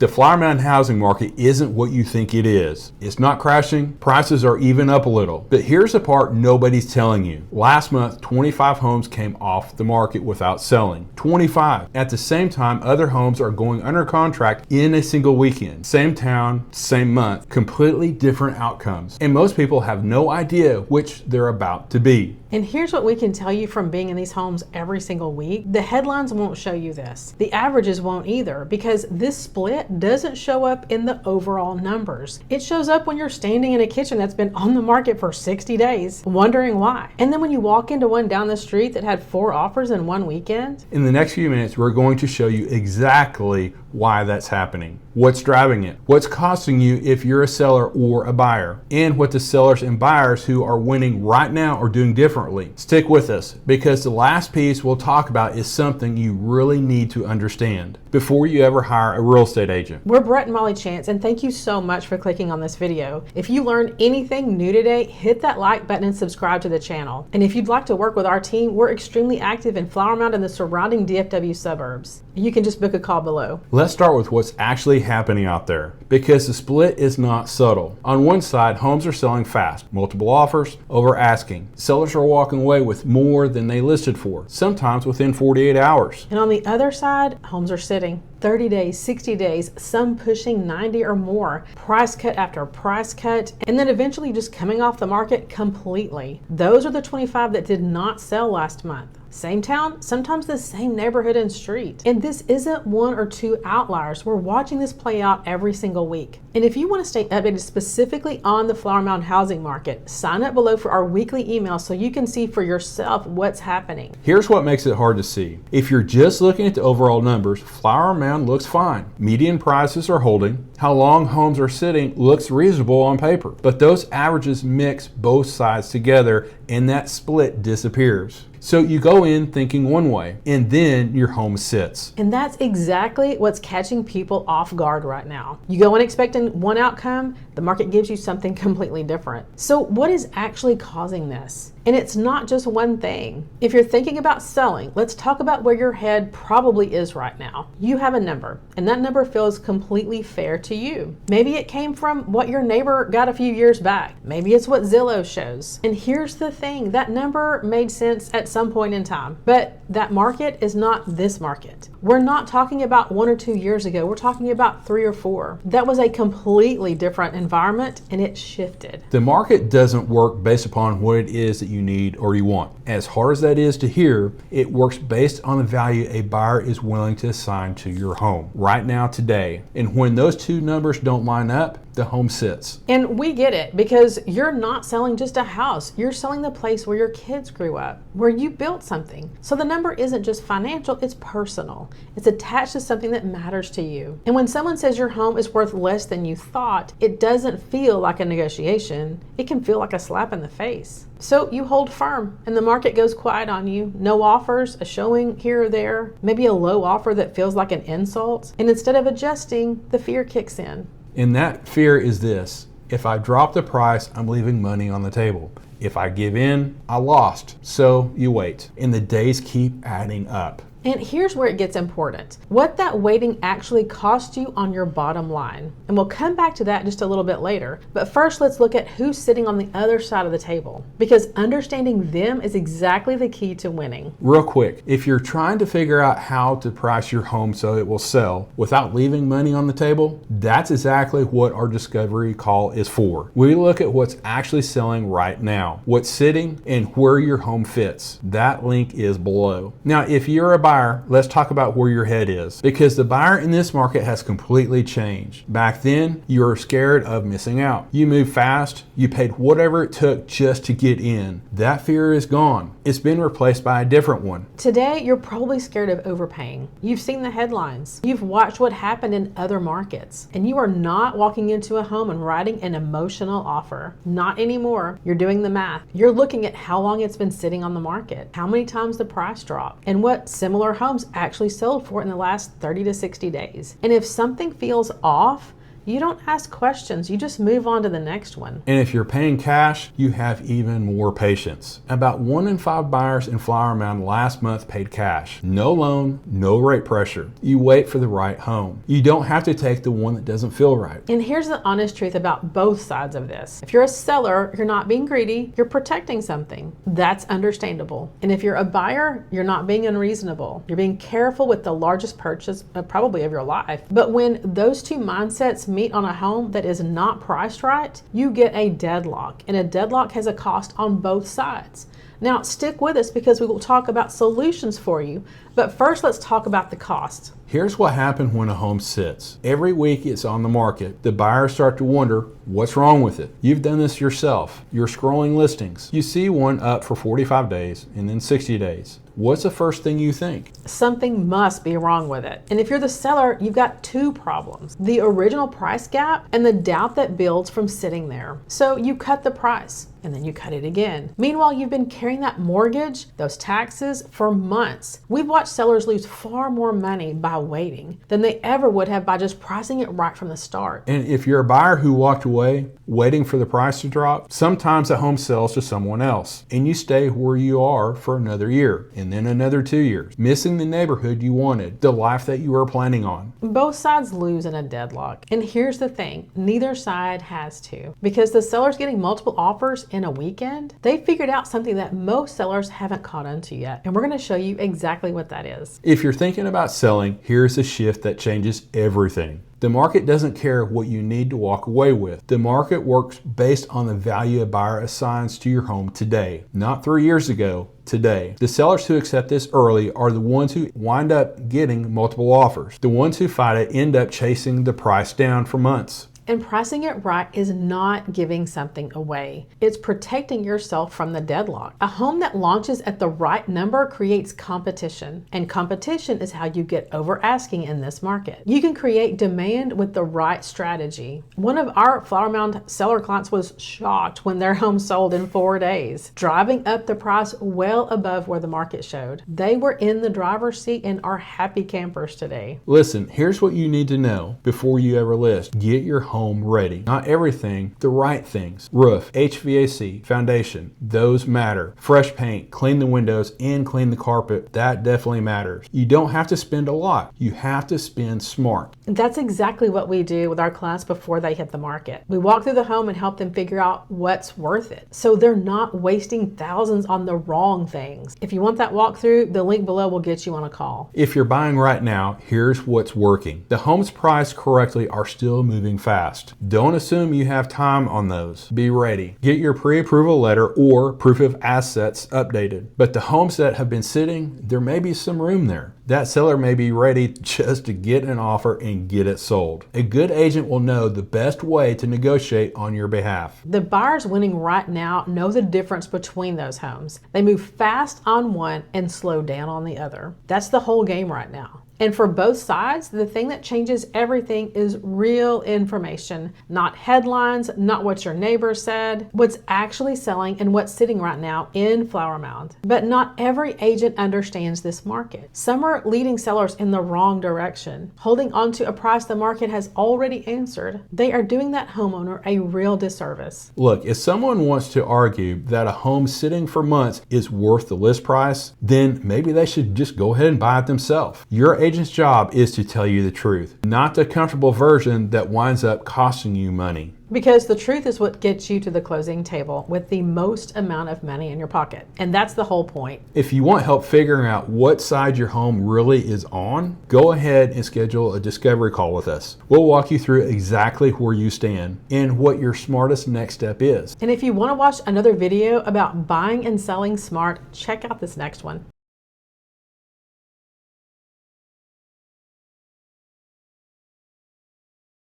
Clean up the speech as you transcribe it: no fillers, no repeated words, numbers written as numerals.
The Flower Mound housing market isn't what you think it is. It's not crashing. Prices are even up a little. But here's the part nobody's telling you. Last month, 25 homes came off the market without selling. 25. At the same time, other homes are going under contract in a single weekend. Same town, same month, completely different outcomes. And most people have no idea which they're about to be. And here's what we can tell you from being in these homes every single week. The headlines won't show you this. The averages won't either, because this split doesn't show up in the overall numbers. It shows up when you're standing in a kitchen that's been on the market for 60 days, wondering why. And then when you walk into one down the street that had 4 offers in one weekend. In the next few minutes, we're going to show you exactly why that's happening, what's driving it, what's costing you if you're a seller or a buyer, and what the sellers and buyers who are winning right now are doing differently. Stick with us, because the last piece we'll talk about is something you really need to understand before you ever hire a real estate agent. We're Brett and Molly Chance, and thank you so much for clicking on this video. If you learned anything new today, hit that like button and subscribe to the channel. And if you'd like to work with our team, we're extremely active in Flower Mound and the surrounding DFW suburbs. You can just book a call below. Let's start with what's actually happening out there, because the split is not subtle. On one side, homes are selling fast, multiple offers, over asking. Sellers are walking away with more than they listed for, sometimes within 48 hours. And on the other side, homes are sitting 30 days, 60 days, some pushing 90 or more, price cut after price cut, and then eventually just coming off the market completely. Those are the 25 that did not sell last month. Same town, sometimes the same neighborhood and street. And this isn't 1 or 2 outliers. We're watching this play out every single week. And if you want to stay updated specifically on the Flower Mound housing market, sign up below for our weekly email so you can see for yourself what's happening. Here's what makes it hard to see. If you're just looking at the overall numbers, Flower Mound looks fine. Median prices are holding. How long homes are sitting looks reasonable on paper. But those averages mix both sides together and that split disappears. So you go in thinking one way, and then your home sits. And that's exactly what's catching people off guard right now. You go in expecting one outcome, the market gives you something completely different. So what is actually causing this? And it's not just one thing. If you're thinking about selling, let's talk about where your head probably is right now. You have a number, and that number feels completely fair to you. Maybe it came from what your neighbor got a few years back. Maybe it's what Zillow shows. And here's the thing, that number made sense at some point in time, but that market is not this market. We're not talking about 1 or 2 years ago. We're talking about 3 or 4. That was a completely different environment, and it shifted. The market doesn't work based upon what it is that you need or you want. As hard as that is to hear, it works based on the value a buyer is willing to assign to your home right now, today. And when those two numbers don't line up, the home sits. And we get it, because you're not selling just a house. You're selling the place where your kids grew up, where you built something. So the number isn't just financial, it's personal. It's attached to something that matters to you. And when someone says your home is worth less than you thought, it doesn't feel like a negotiation. It can feel like a slap in the face. So you hold firm, and the market goes quiet on you. No offers, a showing here or there, maybe a low offer that feels like an insult. And instead of adjusting, the fear kicks in. And that fear is this: if I drop the price, I'm leaving money on the table. If I give in, I lost. So you wait, and the days keep adding up. And here's where it gets important. What that waiting actually costs you on your bottom line. And we'll come back to that just a little bit later. But first, let's look at who's sitting on the other side of the table, because understanding them is exactly the key to winning. Real quick, if you're trying to figure out how to price your home so it will sell without leaving money on the table, that's exactly what our discovery call is for. We look at what's actually selling right now, what's sitting, and where your home fits. That link is below. Now, if you're a buyer, let's talk about where your head is, because the buyer in this market has completely changed. Back then, you were scared of missing out. You moved fast, you paid whatever it took just to get in. That fear is gone. It's been replaced by a different one. Today, you're probably scared of overpaying. You've seen the headlines. You've watched what happened in other markets, and you are not walking into a home and writing an emotional offer. Not anymore. You're doing the math. You're looking at how long it's been sitting on the market, how many times the price dropped, and what similar homes actually sold for in the last 30 to 60 days. And if something feels off, You don't ask questions, you just move on to the next one. And if you're paying cash, you have even more patience. About 1 in 5 buyers in Flower Mound last month paid cash. No loan, no rate pressure. You wait for the right home. You don't have to take the one that doesn't feel right. And here's the honest truth about both sides of this. If you're a seller, you're not being greedy, you're protecting something. That's understandable. And if you're a buyer, you're not being unreasonable. You're being careful with the largest purchase probably of your life. But when those two mindsets meet on a home that is not priced right, you get a deadlock. And a deadlock has a cost on both sides. Now, stick with us because we will talk about solutions for you. But first, let's talk about the cost. Here's what happens when a home sits. Every week it's on the market. The buyers start to wonder, what's wrong with it? You've done this yourself. You're scrolling listings. You see one up for 45 days and then 60 days. What's the first thing you think? Something must be wrong with it. And if you're the seller, you've got two problems: the original price gap and the doubt that builds from sitting there. So you cut the price and then you cut it again. Meanwhile, you've been carrying that mortgage, those taxes for months. We've watched sellers lose far more money by waiting than they ever would have by just pricing it right from the start. And if you're a buyer who walked away waiting for the price to drop, sometimes the home sells to someone else and you stay where you are for another year and then another 2 years, missing the neighborhood you wanted, the life that you were planning on. Both sides lose in a deadlock. And here's the thing, neither side has to. Because the seller's getting multiple offers in a weekend, they figured out something that most sellers haven't caught on to yet. And we're going to show you exactly what that is. If you're thinking about selling, here's a shift that changes everything. The market doesn't care what you need to walk away with. The market works based on the value a buyer assigns to your home today, not 3 years ago, today. The sellers who accept this early are the ones who wind up getting multiple offers. The ones who fight it end up chasing the price down for months. And pricing it right is not giving something away. It's protecting yourself from the deadlock. A home that launches at the right number creates competition. And competition is how you get over asking in this market. You can create demand with the right strategy. One of our Flower Mound seller clients was shocked when their home sold in 4 days, driving up the price well above where the market showed. They were in the driver's seat and are happy campers today. Listen, here's what you need to know before you ever list. Get your home ready. Not everything, the right things. Roof, HVAC, foundation, those matter. Fresh paint, clean the windows, and clean the carpet. That definitely matters. You don't have to spend a lot. You have to spend smart. That's exactly what we do with our clients before they hit the market. We walk through the home and help them figure out what's worth it, so they're not wasting thousands on the wrong things. If you want that walkthrough, the link below will get you on a call. If you're buying right now, here's what's working. The homes priced correctly are still moving fast. Don't assume you have time on those. Be ready. Get your pre-approval letter or proof of assets updated. But the homes that have been sitting, there may be some room there. That seller may be ready just to get an offer and get it sold. A good agent will know the best way to negotiate on your behalf. The buyers winning right now know the difference between those homes. They move fast on one and slow down on the other. That's the whole game right now. And for both sides, the thing that changes everything is real information, not headlines, not what your neighbor said, what's actually selling and what's sitting right now in Flower Mound. But not every agent understands this market. Some are leading sellers in the wrong direction, holding on to a price the market has already answered. They are doing that homeowner a real disservice. Look, if someone wants to argue that a home sitting for months is worth the list price, then maybe they should just go ahead and buy it themselves. Your agent's job is to tell you the truth, not the comfortable version that winds up costing you money. Because the truth is what gets you to the closing table with the most amount of money in your pocket. And that's the whole point. If you want help figuring out what side your home really is on, go ahead and schedule a discovery call with us. We'll walk you through exactly where you stand and what your smartest next step is. And if you want to watch another video about buying and selling smart, check out this next one.